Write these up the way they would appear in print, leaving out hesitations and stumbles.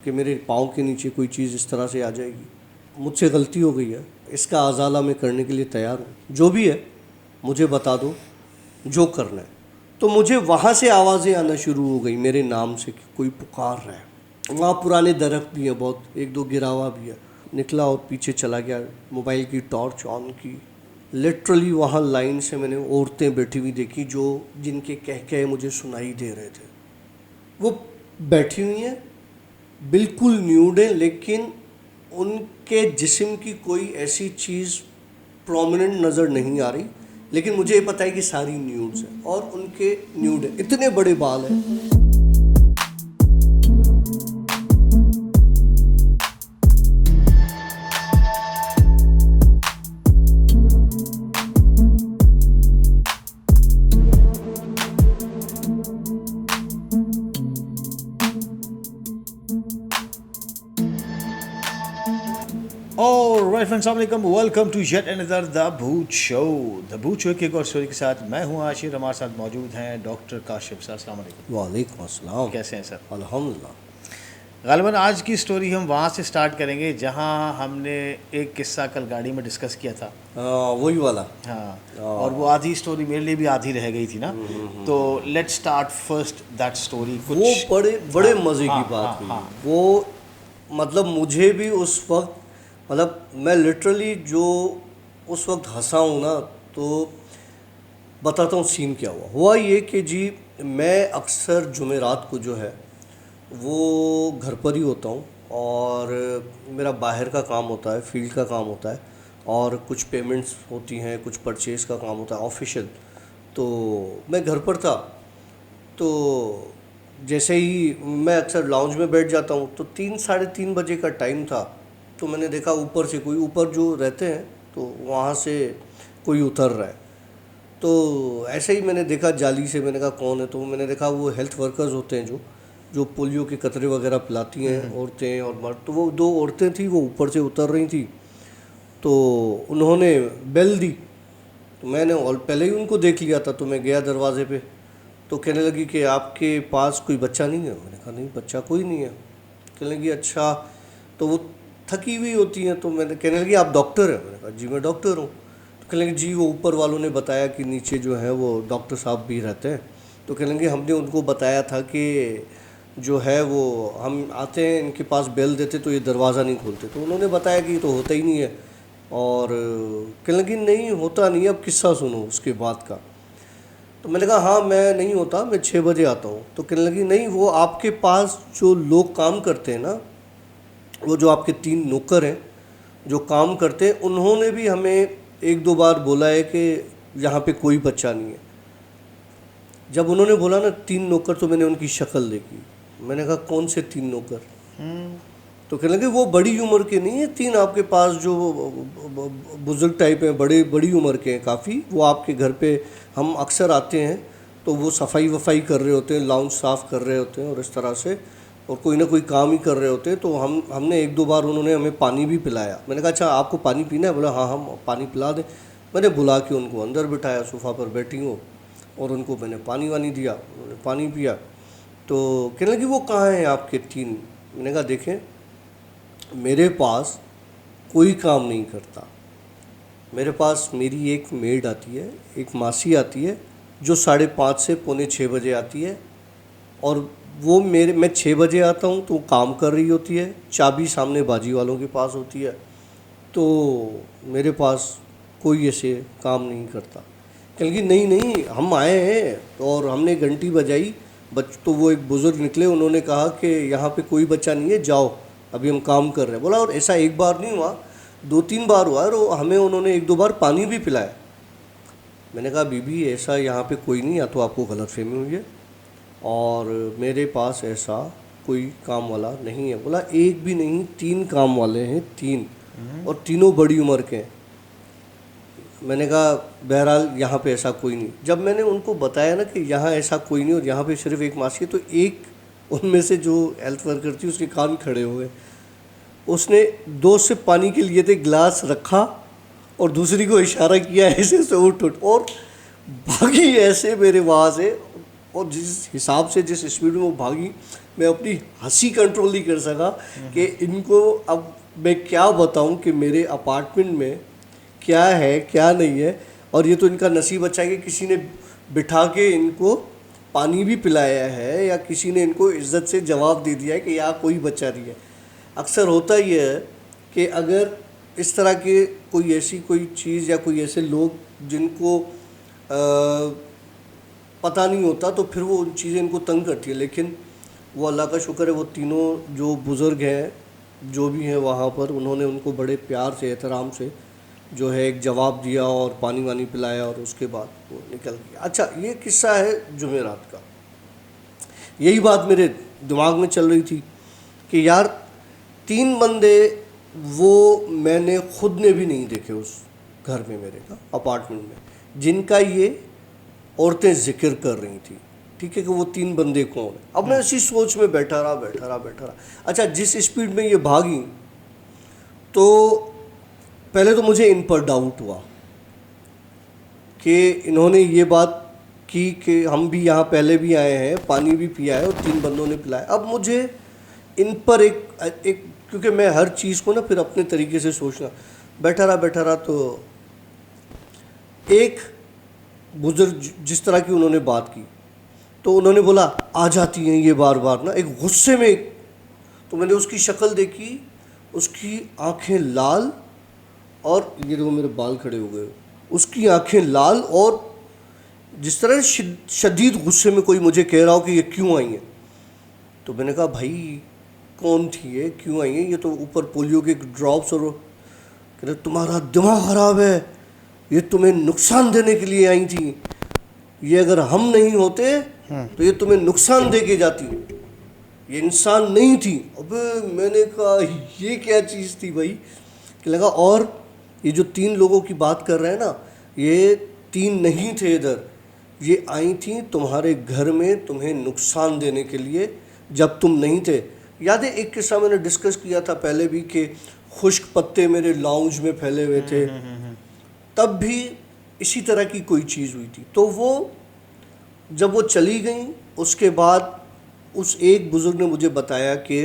कि मेरे पाँव के नीचे कोई चीज़ इस तरह से आ जाएगी। मुझसे गलती हो गई है, इसका अज़ाला मैं करने के लिए तैयार हूँ। जो भी है मुझे बता दो, जो करना है। तो मुझे वहाँ से आवाज़ें आना शुरू हो गई मेरे नाम से कि कोई पुकार रहा है। वहाँ पुराने दरख्त भी हैं, बहुत एक दो गिरा हुआ भी है। निकला और पीछे चला गया, मोबाइल की टॉर्च ऑन की। लिटरली वहाँ लाइन से मैंने औरतें बैठी हुई देखी जो जिनके कह मुझे सुनाई दे रहे थे। वो बैठी हुई हैं, बिल्कुल न्यूड है, लेकिन उनके जिस्म की कोई ऐसी चीज़ प्रोमिनेंट नज़र नहीं आ रही। लेकिन मुझे ये पता है कि सारी न्यूड्स हैं और उनके न्यूड है, इतने बड़े बाल हैं। ऑलराइट फ्रेंड्स, अस्सलाम वालेकुम, welcome to yet another the Bhoot show. The Bhoot show की एक और स्टोरी के साथ मैं हूं आशिर। हमारे साथ मौजूद हैं डॉक्टर काशिफ सर। अस्सलाम वालेकुम। वालेकुम अस्सलाम। कैसे हैं सर? अल्हम्दुलिल्लाह। गालिबन आज की स्टोरी हम वहाँ से स्टार्ट करेंगे जहाँ हमने एक किस्सा कल गाड़ी में डिस्कस किया था। वही वाला। हाँ, और वो आधी स्टोरी मेरे लिए भी आधी रह गई थी ना। तो let's start first that story. वो बड़े मज़े की बात हुई। वो मतलब मुझे भी उस वक्त, मतलब मैं लिटरली जो उस वक्त हंसा हूँ ना, तो बताता हूँ सीन क्या हुआ ये कि जी मैं अक्सर जुमेरात को जो है वो घर पर ही होता हूँ और मेरा बाहर का काम होता है, फील्ड का काम होता है और कुछ पेमेंट्स होती हैं, कुछ परचेज़ का काम होता है ऑफिशियल। तो मैं घर पर था, तो जैसे ही मैं अक्सर लाउंज में बैठ जाता हूँ तो 3 साढ़े 3 बजे का टाइम था। तो मैंने देखा ऊपर से कोई, ऊपर जो रहते हैं तो वहाँ से कोई उतर रहा है। तो ऐसे ही मैंने देखा जाली से, मैंने कहा कौन है। तो मैंने देखा वो हेल्थ वर्कर्स होते हैं जो पोलियो के कतरे वगैरह पिलाती हैं औरतें और मर्द। तो वो 2 औरतें थी, वो ऊपर से उतर रही थी। तो उन्होंने बेल दी, तो मैंने और पहले ही उनको देख लिया था। तो मैं गया दरवाजे पे, तो कहने लगी कि आपके पास कोई बच्चा नहीं है। मैंने कहा नहीं, बच्चा कोई नहीं है। कहने लगी अच्छा। तो वो थकी हुई होती हैं, तो मैंने कहने लगी आप डॉक्टर हैं। मैंने कहा जी मैं डॉक्टर हूँ। तो कहने लगी जी वो ऊपर वालों ने बताया कि नीचे जो है वो डॉक्टर साहब भी रहते हैं। तो कहने लगी हमने उनको बताया था कि जो है वो हम आते हैं इनके पास बेल देते तो ये दरवाज़ा नहीं खोलते। तो उन्होंने बताया कि ये तो होता ही नहीं है। और कहने लगी नहीं होता नहीं, अब किस्सा सुनो उसके बाद का। तो मैंने कहा हाँ मैं नहीं होता, मैं 6 बजे आता हूँ। तो कहने लगी नहीं, वो आपके पास जो लोग काम करते हैं ना, वो जो आपके 3 नौकर हैं जो काम करते हैं, उन्होंने भी हमें 1-2 बार बोला है कि यहाँ पे कोई बच्चा नहीं है। जब उन्होंने बोला ना 3 नौकर, तो मैंने उनकी शक्ल देखी। मैंने कहा कौन से 3 नौकर? तो कहने लगे वो बड़ी उम्र के नहीं है 3, आपके पास जो बुजुर्ग टाइप हैं, बड़ी उम्र के हैं काफ़ी। वो आपके घर पे हम अक्सर आते हैं तो वो सफाई वफाई कर रहे होते हैं, लाउंज साफ़ कर रहे होते हैं और इस तरह से, और कोई ना कोई काम ही कर रहे होते हैं। तो हमने 1-2 बार उन्होंने हमें पानी भी पिलाया। मैंने कहा अच्छा आपको पानी पीना है? बोला हाँ हम पानी पिला दें। मैंने बुला के उनको अंदर बिठाया, सोफ़ा पर बैठी हूँ, और उनको मैंने पानी वानी दिया, उन्होंने पानी पिया। तो कहने लगी वो कहाँ हैं आपके 3? मैंने कहा देखें मेरे पास कोई काम नहीं करता। मेरे पास मेरी एक मेड आती है, एक मासी आती है जो 5:30 से पौने 6 बजे आती है। और वो मैं 6 बजे आता हूँ तो वो काम कर रही होती है, चाबी सामने बाजी वालों के पास होती है। तो मेरे पास कोई ऐसे काम नहीं करता। कह लगी नहीं नहीं हम आए हैं और हमने घंटी बजाई, तो वो एक बुज़ुर्ग निकले, उन्होंने कहा कि यहाँ पे कोई बच्चा नहीं है, जाओ अभी हम काम कर रहे हैं। बोला और ऐसा एक बार नहीं हुआ, 2-3 बार हुआ, और हमें उन्होंने 1-2 बार पानी भी पिलाया। मैंने कहा बीबी ऐसा यहाँ पे कोई नहीं, या तो आपको गलतफहमी हुई है, और मेरे पास ऐसा कोई काम वाला नहीं है। बोला एक भी नहीं, 3 काम वाले हैं, 3, और तीनों बड़ी उम्र के हैं। मैंने कहा बहरहाल यहाँ पे ऐसा कोई नहीं। जब मैंने उनको बताया ना कि यहाँ ऐसा कोई नहीं और यहाँ पे सिर्फ एक मासी है, तो एक उनमें से जो हेल्थ वर्कर थी उसके कान खड़े हुए। उसने 2 सिप पानी के लिए थे, गिलास रखा और दूसरी को इशारा किया ऐसे से उठ, और भागी ऐसे मेरे वहाँ से, और जिस हिसाब से जिस स्पीड में वो भागी, मैं अपनी हंसी कंट्रोल नहीं कर सका कि इनको अब मैं क्या बताऊं कि मेरे अपार्टमेंट में क्या है क्या नहीं है। और ये तो इनका नसीब अच्छा है कि किसी ने बिठा के इनको पानी भी पिलाया है या किसी ने इनको इज्जत से जवाब दे दिया है कि यहाँ कोई बच्चा नहीं है। अक्सर होता ही है कि अगर इस तरह के कोई ऐसी कोई चीज़ या कोई ऐसे लोग जिनको पता नहीं होता तो फिर वो उन चीज़ें इनको तंग करती है। लेकिन वो अल्लाह का शुक्र है, वो तीनों जो बुज़ुर्ग हैं जो भी हैं वहाँ पर, उन्होंने उनको बड़े प्यार से एहतराम से जो है एक जवाब दिया और पानी वानी पिलाया और उसके बाद वो निकल गया। अच्छा, ये किस्सा है जुमेरात का। यही बात मेरे दिमाग में चल रही थी कि यार 3 बंदे वो मैंने खुद ने भी नहीं देखे उस घर में, मेरे का अपार्टमेंट में, जिनका ये औरतें जिक्र कर रही थी। ठीक है कि वो 3 बंदे कौन है। अब मैं इसी सोच में बैठा रहा। अच्छा, जिस स्पीड में ये भागी तो पहले तो मुझे इन पर डाउट हुआ कि इन्होंने ये बात की कि हम भी यहाँ पहले भी आए हैं, पानी भी पिया है और 3 बंदों ने पिलाया। अब मुझे इन पर एक क्योंकि मैं हर चीज़ को ना फिर अपने तरीके से सोचना, बैठा रहा तो एक बुजुर्ग जिस तरह की उन्होंने बात की तो उन्होंने बोला आ जाती हैं ये बार बार ना, एक गुस्से में। तो मैंने उसकी शक्ल देखी, उसकी आंखें लाल, और ये देखो मेरे बाल खड़े हो गए, उसकी आंखें लाल और जिस तरह शदीद गुस्से में कोई मुझे कह रहा हो कि ये क्यों आई है। तो मैंने कहा भाई कौन थी ये, क्यों आई है, ये तो ऊपर पोलियो के ड्रॉप्स, और कह रहे तुम्हारा दिमाग ख़राब है, ये तुम्हें नुकसान देने के लिए आई थी, ये अगर हम नहीं होते तो ये तुम्हें नुकसान दे के जाती, ये इंसान नहीं थी। अब मैंने कहा ये क्या चीज़ थी भाई, कि लगा। और ये जो 3 लोगों की बात कर रहे हैं ना, ये 3 नहीं थे इधर, ये आई थी तुम्हारे घर में तुम्हें नुकसान देने के लिए जब तुम नहीं थे। याद है एक किस्सा मैंने डिस्कस किया था पहले भी कि खुश्क पत्ते मेरे लाउंज में फैले हुए थे, तब भी इसी तरह की कोई चीज़ हुई थी। तो वो जब वो चली गई उसके बाद उस एक बुज़ुर्ग ने मुझे बताया कि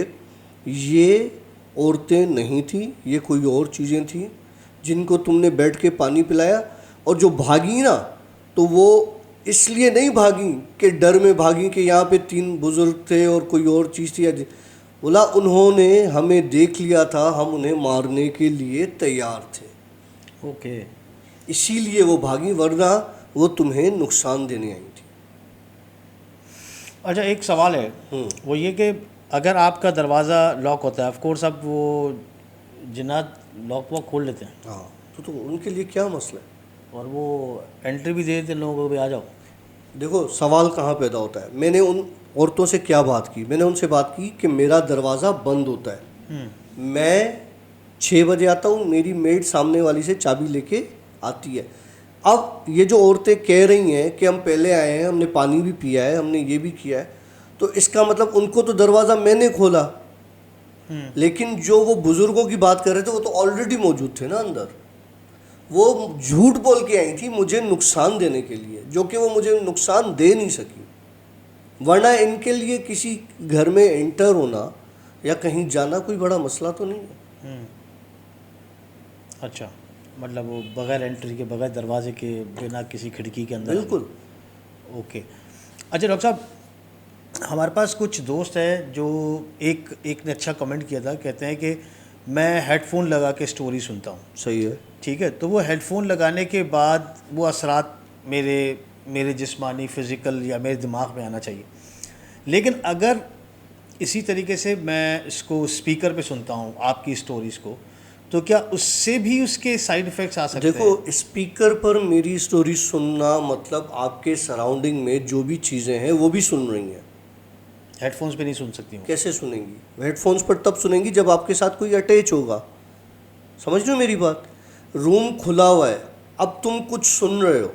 ये औरतें नहीं थी, ये कोई और चीज़ें थी जिनको तुमने बैठ के पानी पिलाया। और जो भागी ना, तो वो इसलिए नहीं भागी कि डर में भागी कि यहाँ पे 3 बुज़ुर्ग थे और कोई और चीज़ थी। बोला उन्होंने हमें देख लिया था, हम उन्हें मारने के लिए तैयार थे, ओके, इसीलिए वो भागी, वरना वो तुम्हें नुकसान देने आई थी। अच्छा एक सवाल है, वो ये कि अगर आपका दरवाज़ा लॉक होता है, ऑफ कोर्स अब वो जिन्नात लॉक वॉक खोल लेते हैं, हाँ, तो उनके लिए क्या मसला है, और वो एंट्री भी दे देते हैं लोगों को, भी आ जाओ। देखो सवाल कहाँ पैदा होता है। मैंने उन औरतों से क्या बात की, मैंने उनसे बात की कि मेरा दरवाज़ा बंद होता है, मैं 6 बजे आता हूँ, मेरी मेड सामने वाली से चाबी लेके आती है। अब ये जो औरतें कह रही हैं कि हम पहले आए हैं, हमने पानी भी पिया है, हमने ये भी किया है, तो इसका मतलब उनको तो दरवाज़ा मैंने खोला, लेकिन जो वो बुज़ुर्गों की बात कर रहे थे वो तो ऑलरेडी मौजूद थे ना अंदर। वो झूठ बोल के आई थी मुझे नुकसान देने के लिए, जो कि वो मुझे नुकसान दे नहीं सकी। वरना इनके लिए किसी घर में एंटर होना या कहीं जाना कोई बड़ा मसला तो नहीं है। अच्छा, मतलब वो बगैर एंट्री के, बगैर दरवाजे के, बिना किसी खिड़की के अंदर। बिल्कुल। ओके। अच्छा डॉक्टर साहब, हमारे पास कुछ दोस्त हैं जो एक ने अच्छा कमेंट किया था, कहते हैं कि मैं हेडफोन लगा के स्टोरी सुनता हूँ। सही है। ठीक है, तो वो हेडफोन लगाने के बाद वो असरात मेरे जिस्मानी, फ़िज़िकल या मेरे दिमाग में आना चाहिए। लेकिन अगर इसी तरीके से मैं इसको स्पीकर पे सुनता हूँ आपकी स्टोरीज़ को, तो क्या उससे भी उसके साइड इफ़ेक्ट्स आ सकते हैं? देखो, स्पीकर पर मेरी स्टोरी सुनना मतलब आपके सराउंडिंग में जो भी चीज़ें हैं वो भी सुन रही हैं। हेडफोन्स पे नहीं सुन सकती हूँ। कैसे सुनेंगी? हेडफोन्स पर तब सुनेंगी जब आपके साथ कोई अटैच होगा। समझ रहे हो मेरी बात? रूम खुला हुआ है, अब तुम कुछ सुन रहे हो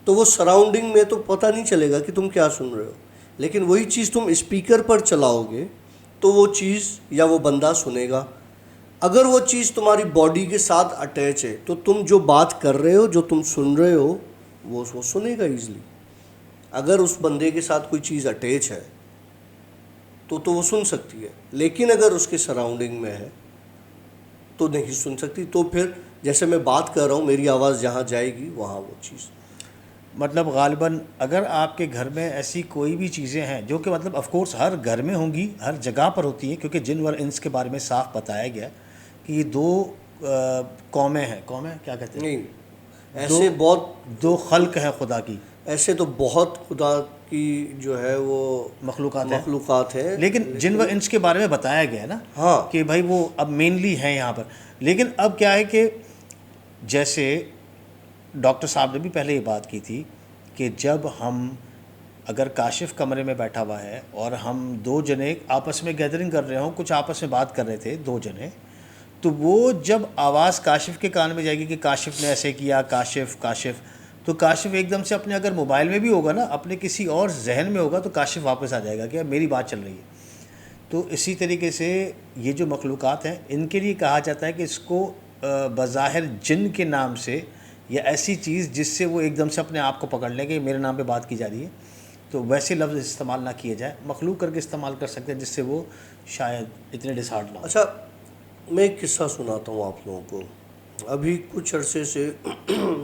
तो वो सराउंडिंग में तो पता नहीं चलेगा कि तुम क्या सुन रहे हो, लेकिन वही चीज़ तुम स्पीकर पर चलाओगे तो वो चीज़ या वो बंदा सुनेगा। अगर वो चीज़ तुम्हारी बॉडी के साथ अटैच है तो तुम जो बात कर रहे हो, जो तुम सुन रहे हो, वो सुनेगा ईजिली। अगर उस बंदे के साथ कोई चीज़ अटैच है तो वो सुन सकती है, लेकिन अगर उसके सराउंडिंग में है तो नहीं सुन सकती। तो फिर जैसे मैं बात कर रहा हूँ, मेरी आवाज़ जहाँ जाएगी वहाँ वो चीज़। मतलब गालिबन अगर आपके घर में ऐसी कोई भी चीज़ें हैं जो कि मतलब ऑफ कोर्स हर घर में होंगी, हर जगह पर होती हैं, क्योंकि जिन व इंस के बारे में साफ बताया गया है कि ये दो कौमें हैं, कौमें क्या कहते हैं, नहीं, ऐसे बहुत दो खल्क हैं खुदा की, ऐसे तो बहुत खुदा की जो है वो मखलूक़ात है, लेकिन जिन व इंस के बारे में बताया गया है ना, हाँ, कि भाई वो अब मेनली हैं यहाँ पर। लेकिन अब क्या है कि जैसे डॉक्टर साहब ने भी पहले ये बात की थी कि जब हम अगर काशिफ कमरे में बैठा हुआ है और हम दो जने आपस में गैदरिंग कर रहे हों, कुछ आपस में बात कर रहे थे दो जने, तो वो जब आवाज़ काशिफ के कान में जाएगी कि काशिफ ने ऐसे किया, काशिफ काशिफ, तो काशिफ एकदम से अपने, अगर मोबाइल में भी होगा ना, अपने किसी और जहन में होगा, तो काशिफ वापस आ जाएगा कि मेरी बात चल रही है। तो इसी तरीके से ये जो मखलूक़ात हैं, इनके लिए कहा जाता है कि इसको बज़ाहिर जिन के नाम से, या ऐसी चीज़ जिससे वो एकदम से अपने आप को पकड़ लें कि मेरे नाम पे बात की जा रही है, तो वैसे लफ्ज़ इस्तेमाल ना किए जाए, मखलूक करके इस्तेमाल कर सकते हैं जिससे वो शायद इतने डिसहार्ड ना हो। अच्छा, मैं एक किस्सा सुनाता हूँ आप लोगों को। अभी कुछ अरसे से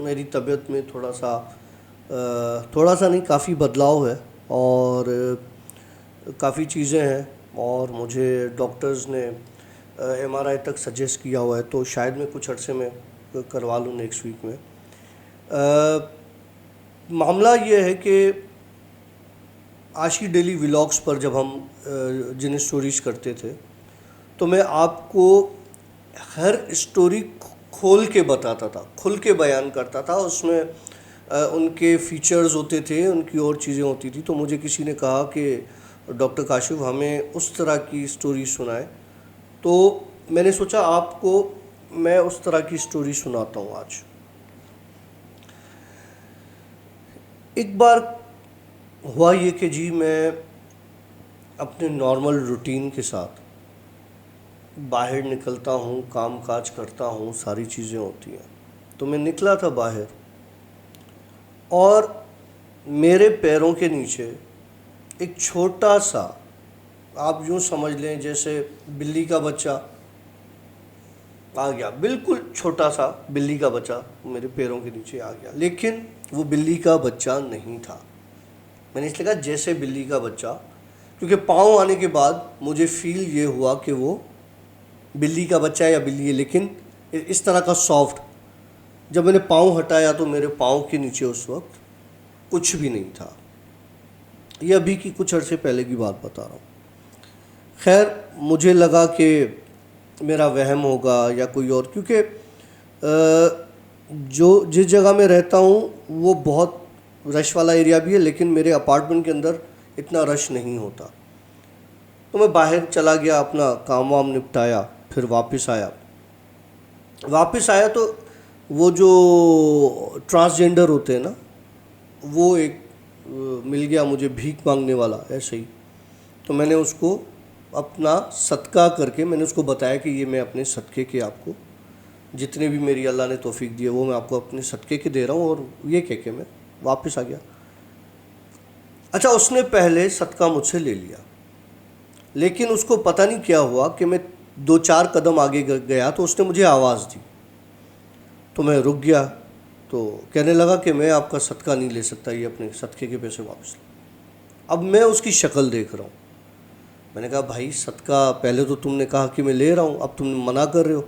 मेरी तबीयत में थोड़ा सा नहीं, काफ़ी बदलाव है और काफ़ी चीज़ें हैं, और मुझे डॉक्टर्स ने MRI तक सजेस्ट किया हुआ है, तो शायद मैं कुछ अरसे में करवा लूँ, नेक्स्ट वीक में। मामला ये है कि आशी डेली व्लॉग्स पर जब हम जिन स्टोरीज़ करते थे, तो मैं आपको हर स्टोरी खोल के बताता था, खुल के बयान करता था। उसमें उनके फीचर्स होते थे, उनकी और चीज़ें होती थी। तो मुझे किसी ने कहा कि डॉक्टर काशिफ हमें उस तरह की स्टोरी सुनाए, तो मैंने सोचा आपको मैं उस तरह की स्टोरी सुनाता हूँ आज। एक बार हुआ ये कि जी मैं अपने नॉर्मल रूटीन के साथ बाहर निकलता हूँ, काम काज करता हूँ, सारी चीज़ें होती हैं। तो मैं निकला था बाहर और मेरे पैरों के नीचे एक छोटा सा, आप यूँ समझ लें जैसे बिल्ली का बच्चा आ गया, बिल्कुल छोटा सा बिल्ली का बच्चा मेरे पैरों के नीचे आ गया। लेकिन वो बिल्ली का बच्चा नहीं था। मैंने इसलिए कहा जैसे बिल्ली का बच्चा, क्योंकि पाँव आने के बाद मुझे फील ये हुआ कि वो बिल्ली का बच्चा है या बिल्ली है, लेकिन इस तरह का सॉफ्ट। जब मैंने पाँव हटाया तो मेरे पाँव के नीचे उस वक्त कुछ भी नहीं था। ये अभी की कुछ अर्से पहले की बात बता रहा हूँ। खैर, मुझे लगा कि मेरा वहम होगा या कोई और, क्योंकि जो जिस जगह में रहता हूँ वो बहुत रश वाला एरिया भी है, लेकिन मेरे अपार्टमेंट के अंदर इतना रश नहीं होता। तो मैं बाहर चला गया, अपना काम वाम निपटाया, फिर वापस आया तो वो जो ट्रांसजेंडर होते हैं ना, वो एक मिल गया मुझे, भीख मांगने वाला ऐसे ही। तो मैंने उसको अपना सदका करके मैंने उसको बताया कि ये मैं अपने सदक़े के आपको जितने भी मेरी अल्लाह ने तौफीक दी है वो मैं आपको अपने सदक़े के दे रहा हूँ, और ये कह के मैं वापस आ गया। अच्छा, उसने पहले सदका मुझसे ले लिया, लेकिन उसको पता नहीं क्या हुआ कि मैं 2-4 कदम आगे गया तो उसने मुझे आवाज़ दी। तो मैं रुक गया, तो कहने लगा कि मैं आपका सदका नहीं ले सकता, ये अपने सदक़े के पैसे वापस लो। अब मैं उसकी शक्ल देख रहा हूँ। मैंने कहा भाई सदका पहले तो तुमने कहा कि मैं ले रहा हूँ, अब तुम मना कर रहे हो।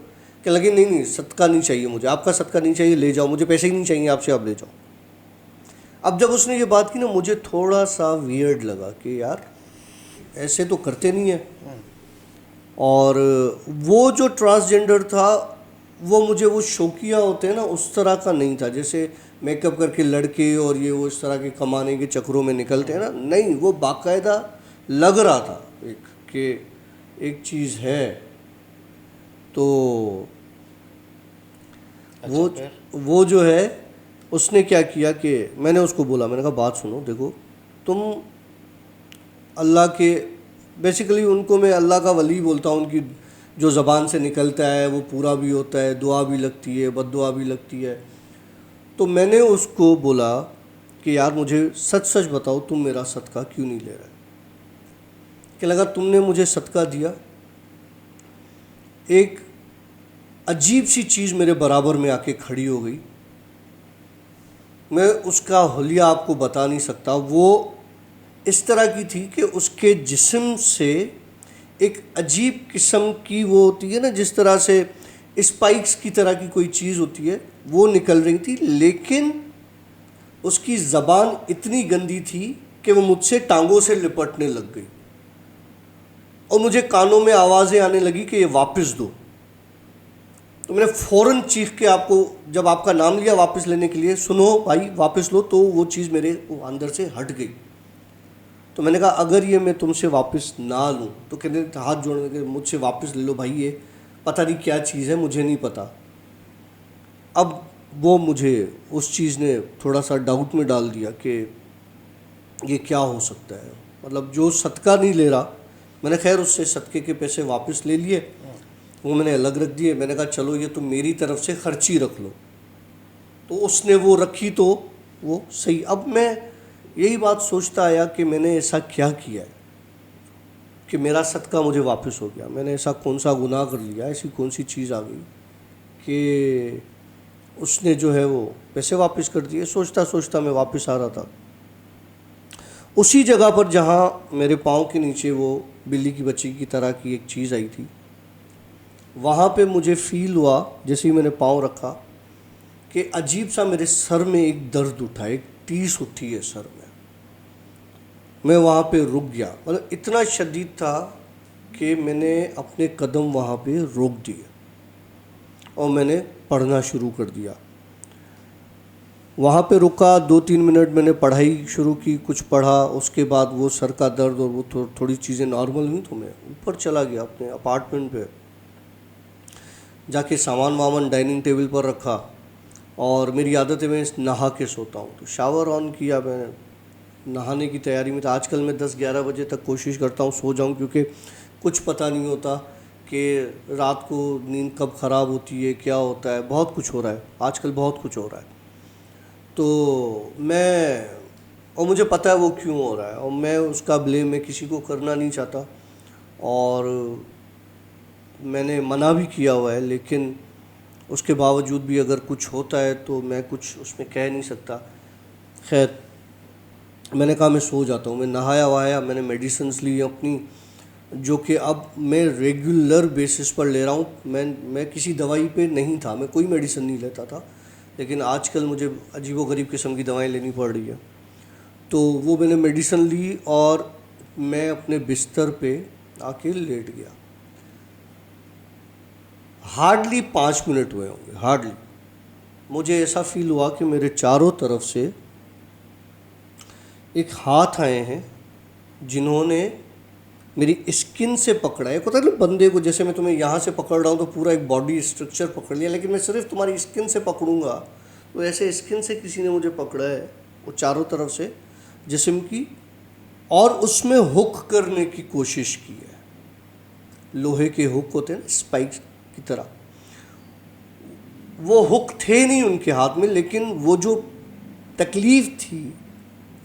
क्या लगे नहीं सदका नहीं चाहिए मुझे, आपका सदका नहीं चाहिए, ले जाओ, मुझे पैसे ही नहीं चाहिए आपसे, आप ले जाओ। अब जब उसने ये बात की ना, मुझे थोड़ा सा वियर्ड लगा कि यार ऐसे तो करते नहीं है। और वो जो ट्रांसजेंडर था वो मुझे वो शौकिया होते हैं ना उस तरह का नहीं था, जैसे मेकअप करके लड़के और ये वो इस तरह के कमाने के चक्रों में निकलते हैं ना, नहीं, वो बाकायदा लग रहा था कि एक चीज़ है। तो वो जो है उसने क्या किया कि मैंने उसको बोला, मैंने कहा बात सुनो, देखो तुम अल्लाह के, बेसिकली उनको मैं अल्लाह का वली बोलता हूँ, उनकी जो ज़बान से निकलता है वो पूरा भी होता है, दुआ भी लगती है, बद्दुआ भी लगती है। तो मैंने उसको बोला कि यार मुझे सच सच बताओ, तुम मेरा सदका क्यों नहीं ले रहे। कि लगा तुमने मुझे सदका दिया, एक अजीब सी चीज़ मेरे बराबर में आके खड़ी हो गई। मैं उसका हुलिया आपको बता नहीं सकता। वो इस तरह की थी कि उसके जिस्म से एक अजीब किस्म की वो होती है ना, जिस तरह से स्पाइक्स की तरह की कोई चीज़ होती है, वो निकल रही थी। लेकिन उसकी ज़बान इतनी गंदी थी कि वो मुझसे टांगों से लिपटने लग गई और मुझे कानों में आवाज़ें आने लगी कि ये वापस दो। तो मैंने फ़ौरन चीख के, आपको जब आपका नाम लिया वापस लेने के लिए, सुनो भाई वापस लो, तो वो चीज़ मेरे अंदर से हट गई। तो मैंने कहा अगर ये मैं तुमसे वापस ना लूँ, तो कहते हाथ जोड़ने के, मुझसे वापस ले लो भाई, ये पता नहीं क्या चीज़ है, मुझे नहीं पता। अब वो मुझे उस चीज़ ने थोड़ा सा डाउट में डाल दिया कि ये क्या हो सकता है। मतलब जो सदका नहीं ले रहा, मैंने खैर उससे सदके के पैसे वापस ले लिए, वो मैंने अलग रख दिए। मैंने कहा चलो ये तो मेरी तरफ से खर्ची रख लो। तो उसने वो रखी तो वो सही। अब मैं यही बात सोचता आया कि मैंने ऐसा क्या किया है कि मेरा सदका मुझे वापस हो गया। मैंने ऐसा कौन सा गुनाह कर लिया, ऐसी कौन सी चीज़ आ गई कि उसने जो है वो पैसे वापस कर दिए। सोचता सोचता मैं वापस आ रहा था उसी जगह पर जहाँ मेरे पाँव के नीचे वो बिल्ली की बच्ची की तरह की एक चीज़ आई थी। वहाँ पे मुझे फ़ील हुआ जैसे ही मैंने पाँव रखा कि अजीब सा मेरे सर में एक दर्द उठा, एक टीस उठी है सर में। मैं वहाँ पे रुक गया, मतलब इतना शदीद था कि मैंने अपने कदम वहाँ पे रोक दिए और मैंने पढ़ना शुरू कर दिया। वहाँ पे रुका, 2-3 मिनट मैंने पढ़ाई शुरू की, कुछ पढ़ा। उसके बाद वो सर का दर्द और वो थोड़ी चीज़ें नॉर्मल हुई, तो मैं ऊपर चला गया अपने अपार्टमेंट पे। जाके सामान वामान डाइनिंग टेबल पर रखा और मेरी आदत है मैं नहा के सोता हूँ। तो शावर ऑन किया, मैं नहाने की तैयारी में था। आजकल मैं 10-11 बजे तक कोशिश करता हूँ सो जाऊँ, क्योंकि कुछ पता नहीं होता कि रात को नींद कब ख़राब होती है, क्या होता है, बहुत कुछ हो रहा है आजकल, बहुत कुछ हो रहा है। तो मैं, और मुझे पता है वो क्यों हो रहा है, और मैं उसका ब्लेम मैं किसी को करना नहीं चाहता और मैंने मना भी किया हुआ है। लेकिन उसके बावजूद भी अगर कुछ होता है तो मैं कुछ उसमें कह नहीं सकता। खैर मैंने कहा मैं सो जाता हूँ। मैं नहाया वहाया, मैंने मेडिसिन्स ली अपनी, जो कि अब मैं रेगुलर बेसिस पर ले रहा हूँ। मैं किसी दवाई पे नहीं था, मैं कोई मेडिसिन नहीं लेता था, लेकिन आजकल मुझे अजीबोगरीब किस्म की दवाएं लेनी पड़ रही है। तो वो मैंने मेडिसिन ली और मैं अपने बिस्तर पे आके लेट गया। हार्डली 5 मिनट हुए होंगे, हार्डली। मुझे ऐसा फील हुआ कि मेरे चारों तरफ से एक हाथ आए हैं जिन्होंने मेरी स्किन से पकड़ा है। पता नहीं बंदे को, जैसे मैं तुम्हें यहाँ से पकड़ रहा हूँ तो पूरा एक बॉडी स्ट्रक्चर पकड़ लिया, लेकिन मैं सिर्फ तुम्हारी स्किन से पकड़ूंगा तो ऐसे स्किन से किसी ने मुझे पकड़ा है, वो चारों तरफ से जिस्म की, और उसमें हुक करने की कोशिश की है। लोहे के हुक होते हैं ना, स्पाइक की तरह। वो हुक थे नहीं उनके हाथ में, लेकिन वो जो तकलीफ़ थी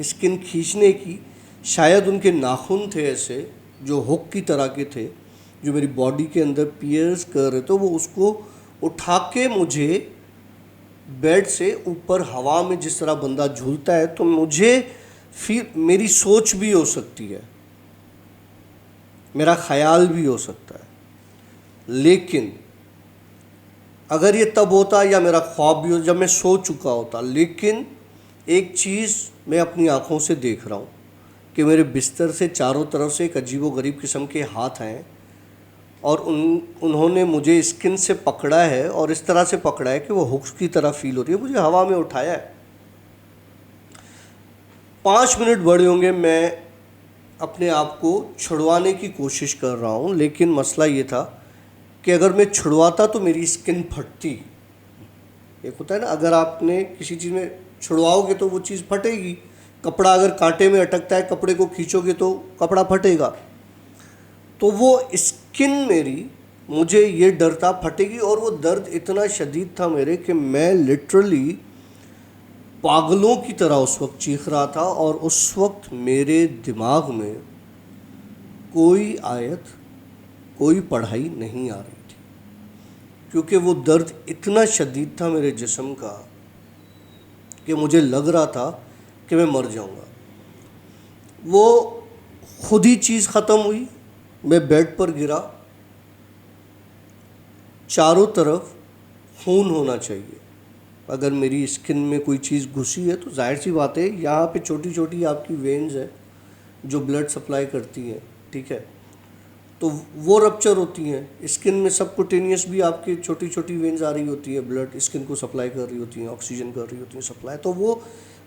स्किन खींचने की, शायद उनके नाखून थे ऐसे जो हुक की तरह के थे, जो मेरी बॉडी के अंदर पियर्स कर रहे। तो वो उसको उठा के मुझे बेड से ऊपर हवा में जिस तरह बंदा झूलता है, तो मुझे फिर मेरी सोच भी हो सकती है, मेरा ख्याल भी हो सकता है, लेकिन अगर ये तब होता या मेरा ख्वाब भी हो जब मैं सो चुका होता। लेकिन एक चीज़ मैं अपनी आँखों से देख रहा हूँ कि मेरे बिस्तर से चारों तरफ से एक अजीबोगरीब किस्म के हाथ हैं और उन्होंने मुझे स्किन से पकड़ा है और इस तरह से पकड़ा है कि वो हुक्स की तरह फील हो रही है, मुझे हवा में उठाया है। 5 मिनट बड़े होंगे, मैं अपने आप को छुड़वाने की कोशिश कर रहा हूँ, लेकिन मसला ये था कि अगर मैं छुड़वाता तो मेरी स्किन फटती। एक होता है ना, अगर आपने किसी चीज़ में छुड़वाओगे तो वो चीज़ फटेगी। कपड़ा अगर कांटे में अटकता है, कपड़े को खींचोगे तो कपड़ा फटेगा। तो वो स्किन मेरी, मुझे ये डर था फटेगी, और वो दर्द इतना शदीद था मेरे कि मैं लिटरली पागलों की तरह उस वक्त चीख रहा था, और उस वक्त मेरे दिमाग में कोई आयत, कोई पढ़ाई नहीं आ रही थी, क्योंकि वो दर्द इतना शदीद था मेरे जिस्म का कि मुझे लग रहा था कि मैं मर जाऊंगा। वो खुद ही चीज़ ख़त्म हुई, मैं बेड पर गिरा, चारों तरफ खून होना चाहिए। अगर मेरी स्किन में कोई चीज़ घुसी है तो जाहिर सी बात है यहाँ पे छोटी छोटी आपकी वेन्स है जो ब्लड सप्लाई करती हैं, ठीक है, तो वो रप्चर होती हैं। स्किन में सबकुटेनियस भी आपकी छोटी छोटी वेन्स आ रही होती है, ब्लड स्किन को सप्लाई कर रही होती हैं, ऑक्सीजन कर रही होती हैं सप्लाई, तो वो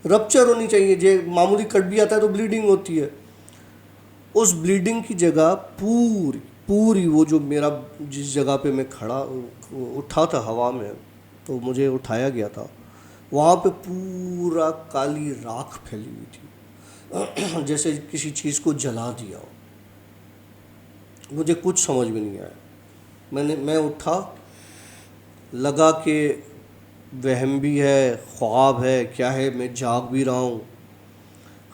रप्चर होनी चाहिए। जे मामूली कट भी आता है तो ब्लीडिंग होती है। उस ब्लीडिंग की जगह पूरी पूरी वो जो मेरा जिस जगह पे मैं खड़ा उठा था हवा में, तो मुझे उठाया गया था, वहाँ पे पूरा काली राख फैली हुई थी जैसे किसी चीज़ को जला दिया हो। मुझे कुछ समझ में नहीं आया। मैं उठा, लगा कि वहम भी है, ख्वाब है, क्या है, मैं जाग भी रहा हूँ,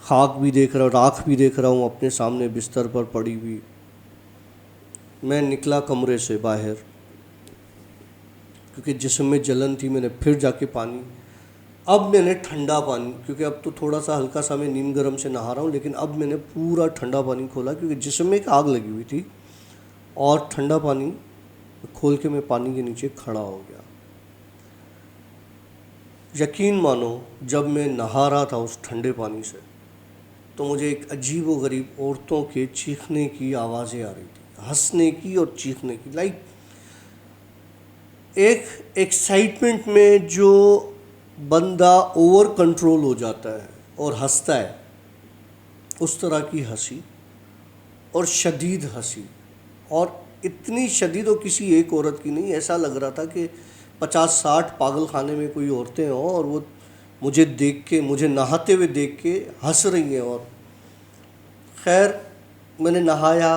खाक भी देख रहा हूँ, राख भी देख रहा हूँ अपने सामने बिस्तर पर पड़ी हुई। मैं निकला कमरे से बाहर, क्योंकि जिस्म में जलन थी। मैंने फिर जाके पानी, अब मैंने ठंडा पानी, क्योंकि अब तो थोड़ा सा हल्का सा मैं नीम गर्म से नहा रहा हूँ, लेकिन अब मैंने पूरा ठंडा पानी खोला, क्योंकि जिस्म में एक आग लगी हुई थी, और ठंडा पानी खोल के मैं पानी के नीचे खड़ा हो गया। यकीन मानो, जब मैं नहा रहा था उस ठंडे पानी से, तो मुझे एक अजीब व गरीब औरतों के चीखने की आवाज़ें आ रही थी, हंसने की और चीखने की, लाइक एक एक्साइटमेंट में जो बंदा ओवर कंट्रोल हो जाता है और हंसता है, उस तरह की हंसी, और शदीद हंसी, और इतनी शदीद, और किसी एक औरत की नहीं, ऐसा लग रहा था कि 50-60 पागल खाने में कोई औरतें हों और वो मुझे देख के, मुझे नहाते हुए देख के हंस रही हैं। और खैर मैंने नहाया,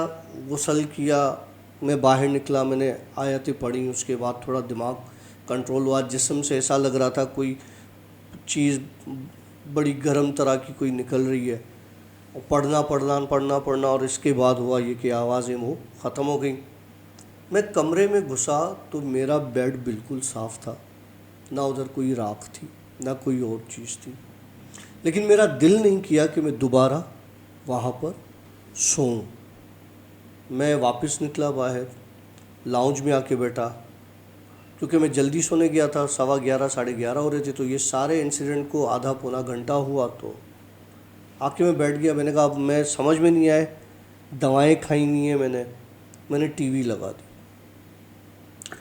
गुस्ल किया, मैं बाहर निकला, मैंने आयतें पढ़ी, उसके बाद थोड़ा दिमाग कंट्रोल हुआ। जिस्म से ऐसा लग रहा था कोई चीज़ बड़ी गर्म तरह की कोई निकल रही है, और पढ़ना, और इसके बाद हुआ ये कि आवाज़ें वो ख़त्म हो गई। मैं कमरे में घुसा तो मेरा बेड बिल्कुल साफ़ था, ना उधर कोई राख थी, ना कोई और चीज़ थी, लेकिन मेरा दिल नहीं किया कि मैं दोबारा वहाँ पर सोऊं। मैं वापस निकला बाहर, लाउंज में आके बैठा, क्योंकि मैं जल्दी सोने गया था, 11:15 11:30 हो रहे थे, तो ये सारे इंसिडेंट को आधा पौना घंटा हुआ। तो आके मैं बैठ गया। मैंने कहा अब मैं समझ में नहीं आए, दवाएं खाई नहीं है मैंने टीवी लगा दी।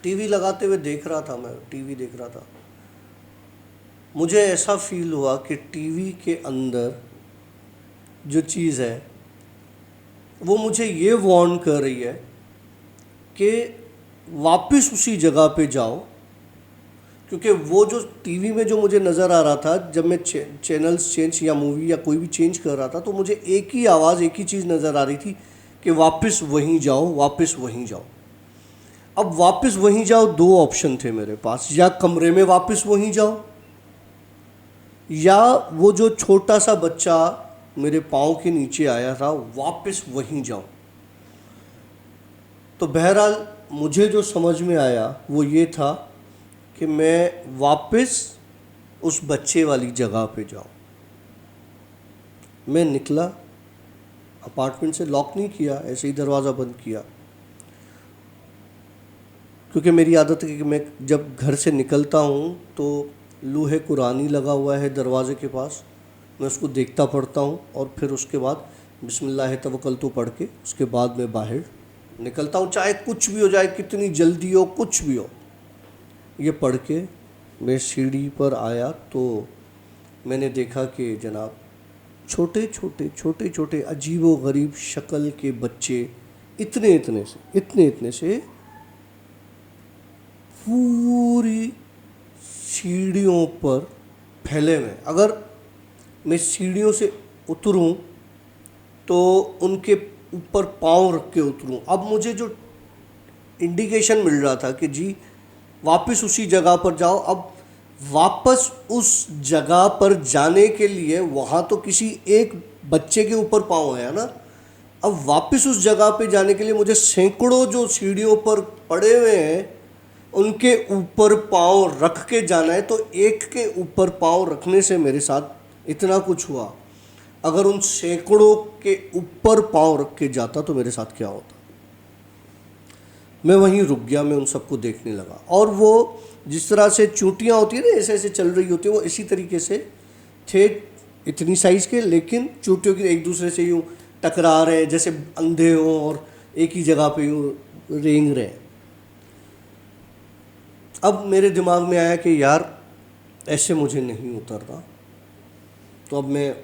टीवी लगाते हुए देख रहा था, मैं टीवी देख रहा था, मुझे ऐसा फील हुआ कि टीवी के अंदर जो चीज़ है वो मुझे ये वार्न कर रही है कि वापस उसी जगह पे जाओ, क्योंकि वो जो टीवी में जो मुझे नज़र आ रहा था, जब मैं चैनल्स चेंज या मूवी या कोई भी चेंज कर रहा था, तो मुझे एक ही आवाज़, एक ही चीज़ नज़र आ रही थी कि वापस वहीं जाओ, वापस वहीं जाओ। अब वापस वहीं जाओ, दो ऑप्शन थे मेरे पास, या कमरे में वापस वहीं जाओ, या वो जो छोटा सा बच्चा मेरे पाँव के नीचे आया था, वापस वहीं जाओ। तो बहरहाल मुझे जो समझ में आया वो ये था कि मैं वापस उस बच्चे वाली जगह पे जाऊं। मैं निकला, अपार्टमेंट से लॉक नहीं किया, ऐसे ही दरवाज़ा बंद किया, क्योंकि मेरी आदत है कि मैं जब घर से निकलता हूँ तो लूहे कुरानी लगा हुआ है दरवाज़े के पास, मैं उसको देखता पढ़ता हूँ, और फिर उसके बाद बिस्मिल्लाह तवक्कलतु पढ़ के उसके बाद मैं बाहर निकलता हूँ, चाहे कुछ भी हो जाए, कितनी जल्दी हो, कुछ भी हो। ये पढ़ के मैं सीढ़ी पर आया तो मैंने देखा कि जनाब छोटे छोटे अजीबो गरीब शक्ल के बच्चे इतने से पूरी सीढ़ियों पर फैले हुए। अगर मैं सीढ़ियों से उतरूं तो उनके ऊपर पाँव रख के उतरूं। अब मुझे जो इंडिकेशन मिल रहा था कि जी वापस उसी जगह पर जाओ, अब वापस उस जगह पर जाने के लिए वहाँ तो किसी एक बच्चे के ऊपर पाँव है ना, अब वापस उस जगह पे जाने के लिए मुझे सैकड़ों जो सीढ़ियों पर पड़े हुए हैं उनके ऊपर पाँव रख के जाना है। तो एक के ऊपर पाँव रखने से मेरे साथ इतना कुछ हुआ, अगर उन सैकड़ों के ऊपर पाँव रख के जाता तो मेरे साथ क्या होता। मैं वहीं रुक गया, मैं उन सबको देखने लगा। और वो जिस तरह से चूंटियाँ होती है ना, ऐसे ऐसे चल रही होती है, वो इसी तरीके से थे, इतनी साइज़ के, लेकिन चूंटियों की एक दूसरे से यूँ टकरा रहे हैं जैसे अंधे हों और एक ही जगह पे यूँ रेंग रहे हैं। अब मेरे दिमाग में आया कि यार ऐसे मुझे नहीं उतरना, तो अब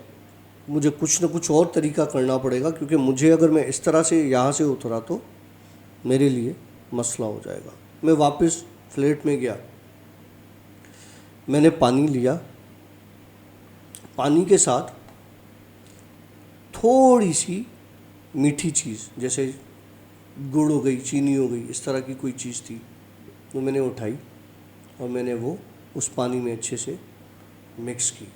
मुझे कुछ ना कुछ और तरीका करना पड़ेगा, क्योंकि मुझे अगर मैं इस तरह से यहाँ से उतरा तो मेरे लिए मसला हो जाएगा। मैं वापस फ्लैट में गया, मैंने पानी लिया, पानी के साथ थोड़ी सी मीठी चीज़ जैसे गुड़ हो गई, चीनी हो गई, इस तरह की कोई चीज़ थी, वो मैंने उठाई और मैंने वो उस पानी में अच्छे से मिक्स की।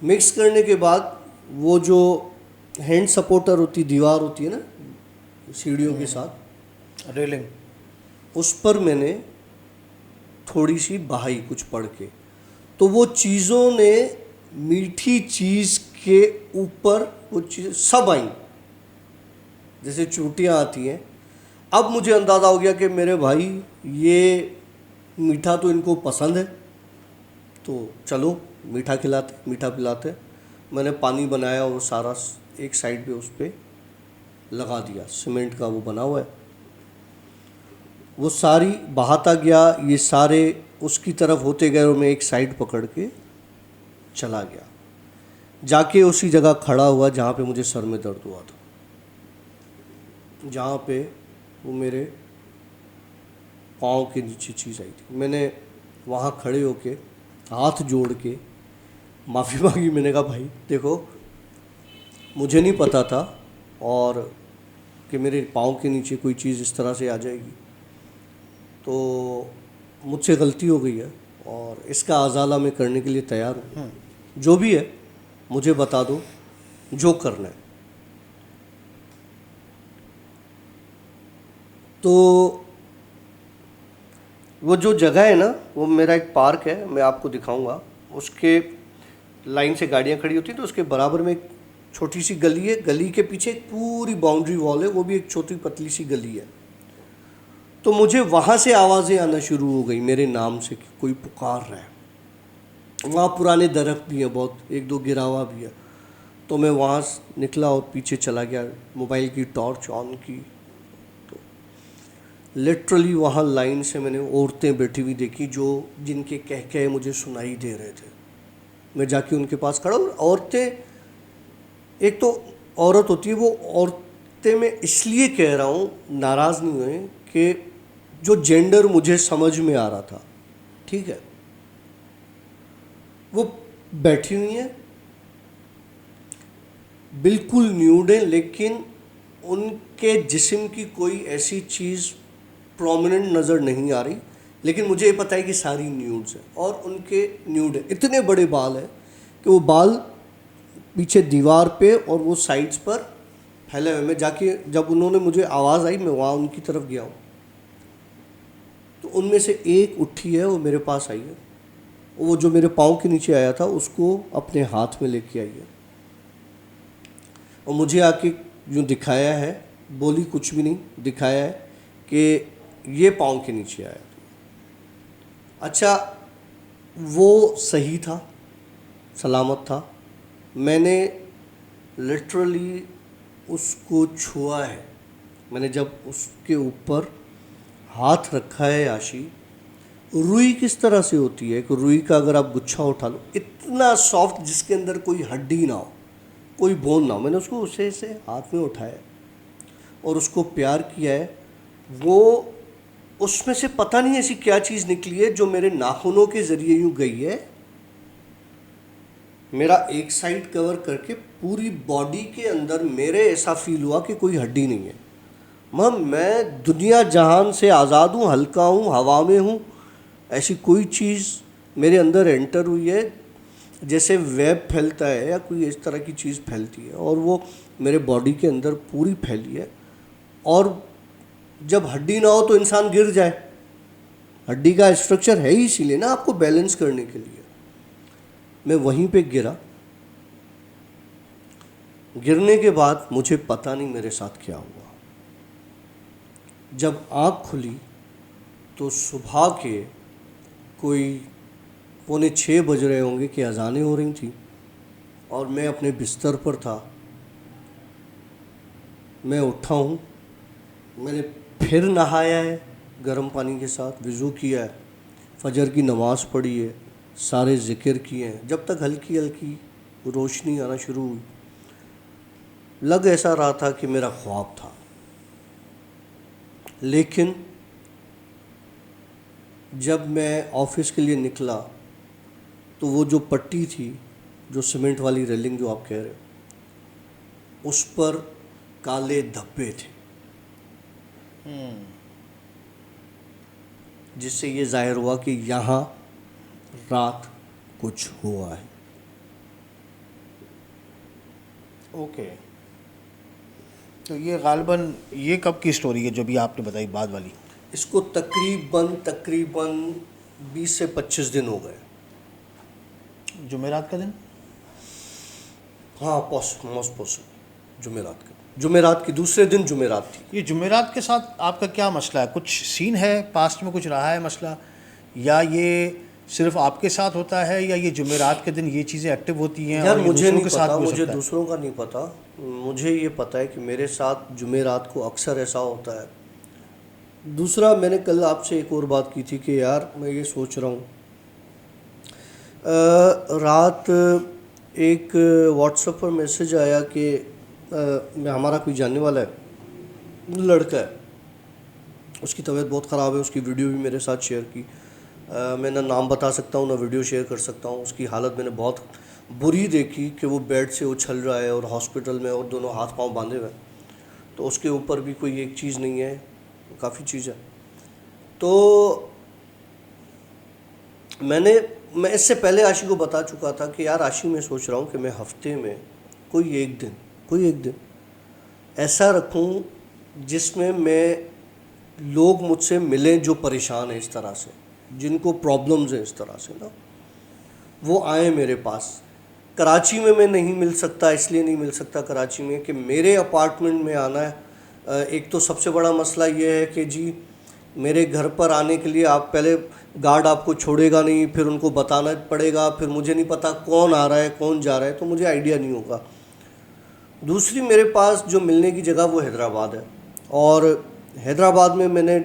मिक्स करने के बाद वो जो हैंड सपोर्टर होती, दीवार होती है ना सीढ़ियों के साथ, रेलिंग, उस पर मैंने थोड़ी सी बहाई कुछ पढ़ के, तो वो चीज़ों ने मीठी चीज़ के ऊपर वो चीज़ सब आई जैसे चूटियाँ आती हैं। अब मुझे अंदाज़ा हो गया कि मेरे भाई ये मीठा तो इनको पसंद है, तो चलो मीठा खिलाते, मीठा पिलाते। मैंने पानी बनाया और सारा एक साइड पे उस पर लगा दिया, सीमेंट का वो बना हुआ है, वो सारी बहाता गया, ये सारे उसकी तरफ होते गए और मैं एक साइड पकड़ के चला गया, जाके उसी जगह खड़ा हुआ जहाँ पे मुझे सर में दर्द हुआ था, जहाँ पे वो मेरे पाँव के नीचे चीज़ आई थी। मैंने वहाँ खड़े होके हाथ जोड़ के माफ़ी मांगी। मैंने कहा भाई देखो, मुझे नहीं पता था और कि मेरे पाँव के नीचे कोई चीज़ इस तरह से आ जाएगी, तो मुझसे गलती हो गई है और इसका अज़ाला मैं करने के लिए तैयार हूँ। जो भी है मुझे बता दो, जो करना है। तो वो जो जगह है ना, वो मेरा एक पार्क है, मैं आपको दिखाऊंगा। उसके लाइन से गाड़ियाँ खड़ी होती हैं, तो उसके बराबर में एक छोटी सी गली है, गली के पीछे एक पूरी बाउंड्री वॉल है, वो भी एक छोटी पतली सी गली है। तो मुझे वहाँ से आवाज़ें आना शुरू हो गई मेरे नाम से कि कोई पुकार रहा है। वहाँ पुराने दरख्त भी हैं बहुत, एक दो गिरा हुआ भी है। तो मैं वहाँ से निकला और पीछे चला गया, मोबाइल की टॉर्च ऑन की, तो लिटरली वहाँ लाइन से मैंने औरतें बैठी हुई देखी जो जिनके कह मुझे सुनाई दे रहे थे। मैं जाके उनके पास खड़ा, और औरतें, एक तो औरत होती है, वो औरतें मैं इसलिए कह रहा हूँ, नाराज़ नहीं हुए, कि जो जेंडर मुझे समझ में आ रहा था, ठीक है, वो बैठी हुई हैं, बिल्कुल न्यूड है, लेकिन उनके जिस्म की कोई ऐसी चीज़ प्रोमिनेंट नज़र नहीं आ रही, लेकिन मुझे ये पता है कि सारी न्यूड्स हैं और उनके न्यूड है। इतने बड़े बाल हैं कि वो बाल पीछे दीवार पे और वो साइड्स पर फैले हुए। मैं जाके, जब उन्होंने मुझे आवाज़ आई, मैं वहाँ उनकी तरफ गया हूँ, तो उनमें से एक उठी है, वो मेरे पास आई है, वो जो मेरे पाँव के नीचे आया था उसको अपने हाथ में लेके आई है और मुझे आके यूँ दिखाया है, बोली कुछ भी नहीं, दिखाया है कि ये पाँव के नीचे आया। अच्छा, वो सही था, सलामत था। मैंने लिटरली उसको छुआ है, मैंने जब उसके ऊपर हाथ रखा है। आशी, रुई किस तरह से होती है कि रुई का अगर आप गुच्छा उठा लो, इतना सॉफ्ट, जिसके अंदर कोई हड्डी ना हो, कोई बोन ना हो, मैंने उसको उसे से हाथ में उठाया और उसको प्यार किया है। वो उसमें से पता नहीं ऐसी क्या चीज़ निकली है जो मेरे नाखूनों के ज़रिए यूँ गई है, मेरा एक साइड कवर करके पूरी बॉडी के अंदर मेरे ऐसा फील हुआ कि कोई हड्डी नहीं है। मैं दुनिया जहान से आज़ाद हूँ, हल्का हूँ, हवा में हूँ, ऐसी कोई चीज़ मेरे अंदर एंटर हुई है जैसे वेब फैलता है या कोई इस तरह की चीज़ फैलती है, और वो मेरे बॉडी के अंदर पूरी फैली है। और जब हड्डी ना हो तो इंसान गिर जाए, हड्डी का स्ट्रक्चर है ही इसीलिए ना, आपको बैलेंस करने के लिए। मैं वहीं पे गिरा। गिरने के बाद मुझे पता नहीं मेरे साथ क्या हुआ। जब आँख खुली तो सुबह के कोई 5:45 बज रहे होंगे कि अजानें हो रही थी, और मैं अपने बिस्तर पर था। मैं उठा हूँ, मैंने फिर नहाया है गर्म पानी के साथ, वज़ू किया है, फजर की नमाज़ पढ़ी है, सारे ज़िक्र किए हैं। जब तक हल्की हल्की रोशनी आना शुरू हुई, लग ऐसा रहा था कि मेरा ख्वाब था। लेकिन जब मैं ऑफिस के लिए निकला तो वो जो पट्टी थी, जो सीमेंट वाली रेलिंग जो आप कह रहे हो, उस पर काले धब्बे थे, जिससे ये जाहिर हुआ कि यहाँ रात कुछ हुआ है। ओके, तो ये गालिबन ये कब की स्टोरी है जो भी आपने बताई बाद वाली? इसको तकरीबन 20 से 25 दिन हो गए। जुमेरात का दिन? हाँ, मोस्ट पॉसिबल जुमेरात की दूसरे दिन जुमेरात थी। ये जुमेरात के साथ आपका क्या मसला है? कुछ सीन है, पास्ट में कुछ रहा है मसला, या ये सिर्फ आपके साथ होता है, या ये जुमेरात के दिन ये चीज़ें एक्टिव होती हैं? यार और ये मुझे दूसरों नहीं के साथ पता, भी हो मुझे सकता है? दूसरों का नहीं पता। मुझे ये पता है कि मेरे साथ जुमेरात को अक्सर ऐसा होता है। दूसरा, मैंने कल आपसे एक और बात की थी कि यार मैं ये सोच रहा हूँ, रात एक व्हाट्सएप पर मैसेज आया कि हमारा कोई जानने वाला है, लड़का है, उसकी तबीयत बहुत ख़राब है, उसकी वीडियो भी मेरे साथ शेयर की। मैं ना नाम बता सकता हूँ ना वीडियो शेयर कर सकता हूँ। उसकी हालत मैंने बहुत बुरी देखी कि वो बेड से उछल रहा है और हॉस्पिटल में, और दोनों हाथ पांव बांधे हुए हैं, तो उसके ऊपर भी कोई एक चीज़ नहीं है, काफ़ी चीज़ है। तो मैं इससे पहले आशी को बता चुका था कि यार आशी, मैं सोच रहा हूँ कि मैं हफ्ते में कोई एक दिन ऐसा रखूँ जिसमें मैं लोग मुझसे मिलें जो परेशान हैं इस तरह से, जिनको प्रॉब्लम्स हैं इस तरह से ना, वो आए मेरे पास। कराची में मैं नहीं मिल सकता, इसलिए नहीं मिल सकता कराची में कि मेरे अपार्टमेंट में आना है। एक तो सबसे बड़ा मसला ये है कि जी मेरे घर पर आने के लिए आप पहले, गार्ड आपको छोड़ेगा नहीं, फिर उनको बताना पड़ेगा, फिर मुझे नहीं पता कौन आ रहा है कौन जा रहा है, तो मुझे आइडिया नहीं होगा। दूसरी, मेरे पास जो मिलने की जगह वो हैदराबाद है, और हैदराबाद में मैंने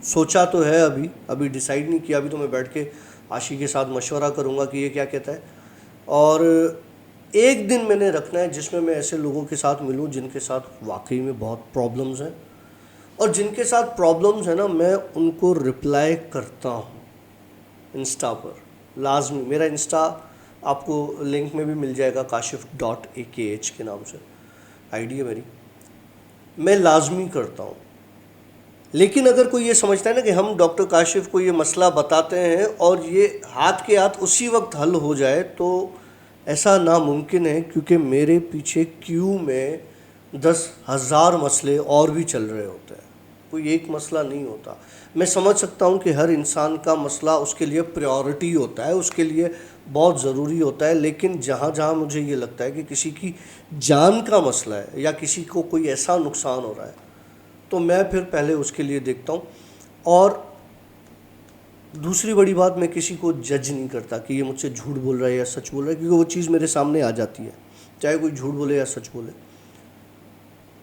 सोचा तो है, अभी डिसाइड नहीं किया। अभी तो मैं बैठ के आशी के साथ मशवरा करूँगा कि ये क्या कहता है। और एक दिन मैंने रखना है जिसमें मैं ऐसे लोगों के साथ मिलूं जिनके साथ वाकई में बहुत प्रॉब्लम्स हैं, और जिनके साथ प्रॉब्लम्स है ना, मैं उनको रिप्लाई करता हूँ इंस्टा पर, लाजमी। मेरा इंस्टा आपको लिंक में भी मिल जाएगा, kashif.akh के नाम से आईडी है मेरी। मैं लाजमी करता हूँ। लेकिन अगर कोई ये समझता है ना कि हम डॉक्टर काशिफ को ये मसला बताते हैं और ये हाथ के हाथ उसी वक्त हल हो जाए, तो ऐसा नामुमकिन है, क्योंकि मेरे पीछे क्यू में 10,000 मसले और भी चल रहे होते हैं, कोई एक मसला नहीं होता। मैं समझ सकता हूँ कि हर इंसान का मसला उसके लिए प्रायोरिटी होता है, उसके लिए बहुत ज़रूरी होता है, लेकिन जहाँ जहाँ मुझे ये लगता है कि किसी की जान का मसला है या किसी को कोई ऐसा नुकसान हो रहा है, तो मैं फिर पहले उसके लिए देखता हूँ। और दूसरी बड़ी बात, मैं किसी को जज नहीं करता कि ये मुझसे झूठ बोल रहा है या सच बोल रहा है, क्योंकि वो चीज़ मेरे सामने आ जाती है, चाहे कोई झूठ बोले या सच बोले।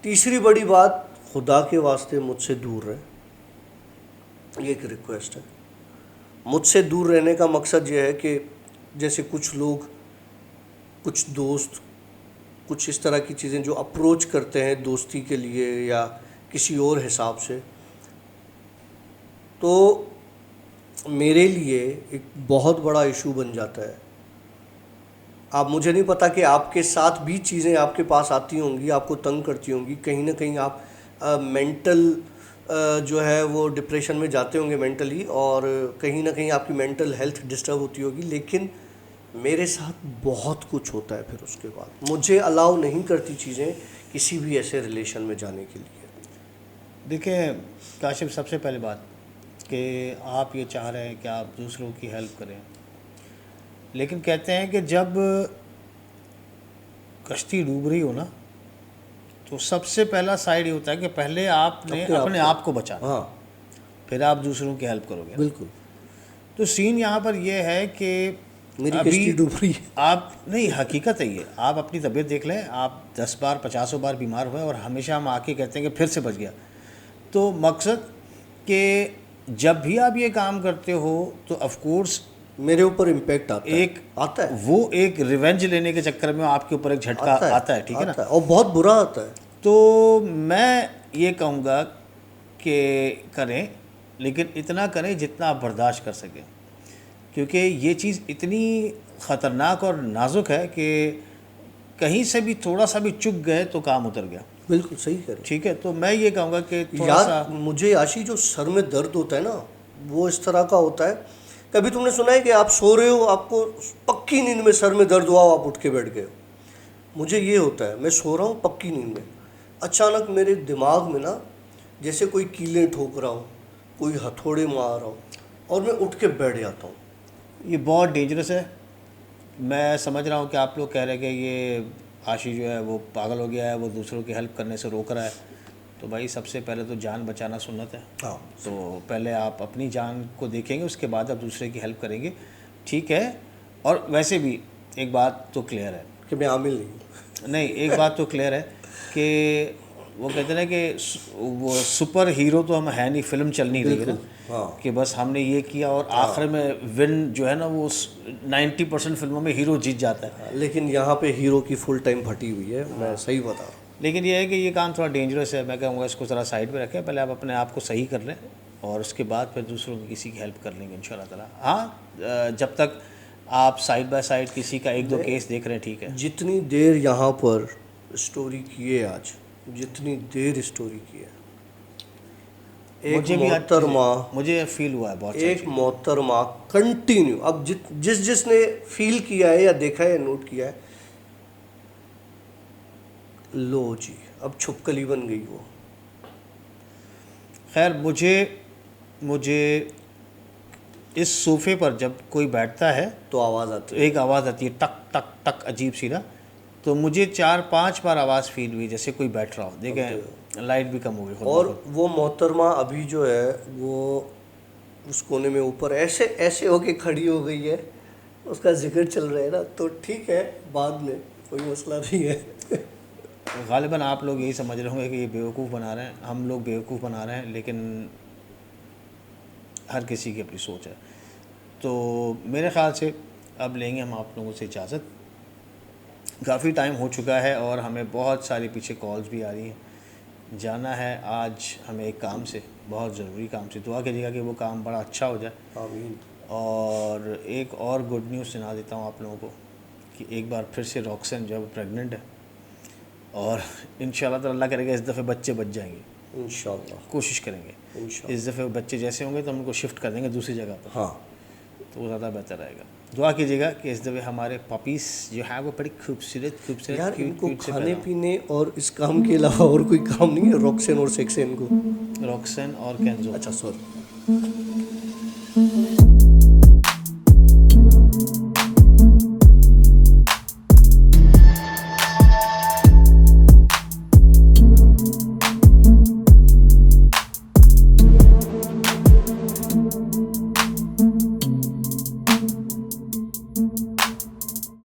तीसरी बड़ी बात, खुदा के वास्ते मुझसे दूर रहे, ये एक रिक्वेस्ट है। मुझसे दूर रहने का मकसद ये है कि जैसे कुछ लोग, कुछ दोस्त, कुछ इस तरह की चीज़ें जो अप्रोच करते हैं दोस्ती के लिए या किसी और हिसाब से, तो मेरे लिए एक बहुत बड़ा इशू बन जाता है। आप, मुझे नहीं पता कि आपके साथ भी चीज़ें आपके पास आती होंगी, आपको तंग करती होंगी, कहीं ना कहीं आप मेंटल जो है वो डिप्रेशन में जाते होंगे मेंटली, और कहीं ना कहीं आपकी मेंटल हेल्थ डिस्टर्ब होती होगी, लेकिन मेरे साथ बहुत कुछ होता है फिर उसके बाद। मुझे अलाउ नहीं करती चीज़ें किसी भी ऐसे रिलेशन में जाने के लिए। देखिए काशिफ, सबसे पहली बात कि आप ये चाह रहे हैं कि आप दूसरों की हेल्प करें, लेकिन कहते हैं कि जब कश्ती डूब रही हो ना, तो सबसे पहला साइड ये होता है कि पहले आपने अपने आप को बचाना, हाँ फिर आप दूसरों की हेल्प करोगे। बिल्कुल। तो सीन यहाँ पर यह है कि मेरी अभी कश्ती डूब रही है। आप नहीं, हकीकत है ये। आप अपनी तबीयत देख लें, आप 10 बार 50 बार बीमार हुए और हमेशा हम आके कहते हैं कि फिर से बच गया। तो मकसद कि जब भी आप ये काम करते हो तो ऑफ कोर्स मेरे ऊपर इम्पैक्ट आता है, वो एक रिवेंज लेने के चक्कर में आपके ऊपर एक झटका आता है, ठीक है ना, और बहुत बुरा आता है। तो मैं ये कहूँगा कि करें, लेकिन इतना करें जितना आप बर्दाश्त कर सकें, क्योंकि ये चीज़ इतनी ख़तरनाक और नाजुक है कि कहीं से भी थोड़ा सा भी चुक गए तो काम उतर गया। बिल्कुल सही कह रहे हैं। ठीक है, तो मैं ये कहूँगा कि थोड़ा यार सा मुझे आशी जो सर में दर्द होता है ना, वो इस तरह का होता है। कभी तुमने सुना है कि आप सो रहे हो, आपको पक्की नींद में सर में दर्द हुआ, आप उठ के बैठ गए हो? मुझे ये होता है, मैं सो रहा हूँ पक्की नींद में, अचानक मेरे दिमाग में ना जैसे कोई कीलें ठोक रहा हो, कोई हथौड़े मार रहा हो, और मैं उठ के बैठ जाता हूँ। ये बहुत डेंजरस है। मैं समझ रहा हूँ कि आप लोग कह रहे हैं कि ये आशी जो है वो पागल हो गया है, वो दूसरों की हेल्प करने से रोक रहा है। तो भाई सबसे पहले तो जान बचाना सुन्नत है। हाँ, तो पहले आप अपनी जान को देखेंगे, उसके बाद आप दूसरे की हेल्प करेंगे, ठीक है। और वैसे भी एक बात तो क्लियर है कि मैं आमिल नहीं। नहीं, एक बात तो क्लियर है कि वो कहते हैं ना कि वो सुपर हीरो तो हम है नहीं, फिल्म चल नहीं रही है ना, हाँ। कि बस हमने ये किया और आखिर में विन जो है ना वो 90% फिल्मों में हीरो जीत जाता है। लेकिन यहाँ पे हीरो की फुल टाइम फटी हुई है, मैं सही बता रहा हूँ। लेकिन ये है कि ये काम थोड़ा डेंजरस है। मैं कहूँगा इसको ज़रा साइड पे रखें, पहले आप अपने आप को सही कर लें और उसके बाद फिर दूसरों की किसी की हेल्प कर लेंगे इंशाल्लाह ताला। हाँ, जब तक आप साइड बाय साइड किसी का एक दो केस देख रहे हैं, ठीक है। जितनी देर यहाँ पर स्टोरी की है आज, जितनी देर स्टोरी की है, एक मुझे भी मोहतरमा, मुझे फील हुआ है बहुत एक मोहतरमा कंटिन्यू। अब जिसने फील किया है या देखा है या नोट किया है, लो जी अब छुपकली बन गई वो। खैर, मुझे इस सोफे पर जब कोई बैठता है तो आवाज़ आती तो एक आवाज़ आती है, टक टक टक, अजीब सी ना। तो मुझे 4-5 बार आवाज़ फील हुई जैसे कोई बैठ रहा हो। देखें लाइट भी कम हो गई। और वो मोहतरमा अभी जो है वो उस कोने में ऊपर ऐसे ऐसे होके खड़ी हो गई है, उसका जिक्र चल रहा है ना, तो ठीक है, बाद में कोई मसला नहीं है। गालिबन आप लोग यही समझ रहे होंगे कि ये बेवकूफ़ बना रहे हैं, हम लोग बेवकूफ़ बना रहे हैं, लेकिन हर किसी की अपनी सोच है। तो मेरे ख़्याल से अब लेंगे हम आप लोगों से इजाज़त। काफ़ी टाइम हो चुका है और हमें बहुत सारी पीछे कॉल्स भी आ रही हैं। जाना है आज हमें एक काम से, बहुत ज़रूरी काम से। दुआ कीजिएगा कि वो काम बड़ा अच्छा हो जाए। आमीन। और एक और गुड न्यूज़ सुना देता हूँ आप लोगों को कि एक बार फिर से रॉक्सन जो है प्रेग्नेंट है, और इंशाल्लाह तो अल्लाह करेगा इस दफ़े बच्चे बच जाएंगे। इंशाल्लाह कोशिश करेंगे। इस दफ़े बच्चे जैसे होंगे तो हम उनको शिफ्ट कर देंगे दूसरी जगह पर। हाँ, तो वो ज़्यादा बेहतर रहेगा। दुआ कीजिएगा कि इस दफ़े हमारे पपीज़ जो है वो बड़ी खूबसूरत यार क्यूट इनको क्यूट से खाने पैदा हों। पीने और इस काम के अलावा और कोई काम नहीं है, रॉक्सन और सेक्सेन को। रॉक्सन और केंजो। अच्छा सॉरी।